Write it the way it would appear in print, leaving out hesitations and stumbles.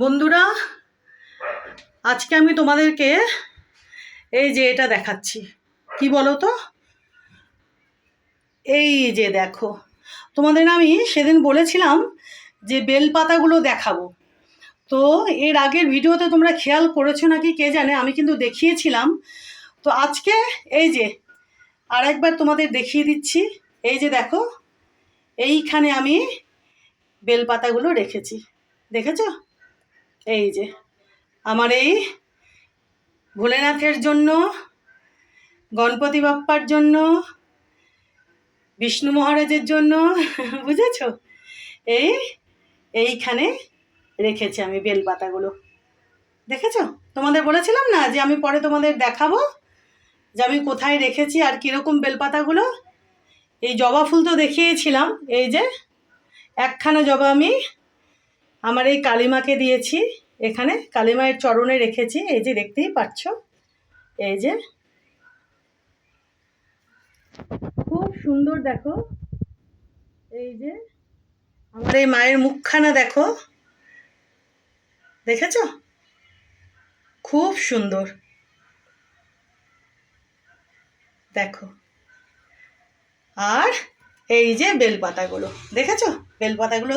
বন্ধুরা, আজকে আমি তোমাদেরকে এই যে এটা দেখাচ্ছি। কি বলো তো, এই যে দেখো, তোমাদের আমি সেদিন বলেছিলাম যে বেলপাতাগুলো দেখাবো। তো এর আগের ভিডিওতে তোমরা খেয়াল করেছো নাকি কে জানে, আমি কিন্তু দেখিয়েছিলাম। তো আজকে এই যে আর একবার তোমাদের দেখিয়ে দিচ্ছি। এই যে দেখো, এইখানে আমি বেলপাতাগুলো রেখেছি, দেখেছো? এই যে আমার এই ভোলেনাথের জন্য, গণপতি বাপ্পার জন্য, বিষ্ণু মহারাজের জন্য, বুঝেছো? এইখানে রেখেছি আমি বেলপাতাগুলো, দেখেছো? তোমাদের বলেছিলাম না যে আমি পরে তোমাদের দেখাবো যে আমি কোথায় রেখেছি আর কীরকম বেলপাতাগুলো। এই জবা ফুল তো দেখিয়েছিলাম, এই যে একখানা জবা আমি আমার এই কালীমাকে দিয়েছি, এখানে কালীমায়ের চরণে রেখেছি। এই যে দেখতেই পাচ্ছ, এই যে খুব সুন্দর, দেখো এই যে আমার এই মায়ের মুখখানা দেখো, দেখেছো? খুব সুন্দর, দেখো। আর এই যে বেলপাতাগুলো, দেখেছো? বেলপাতাগুলো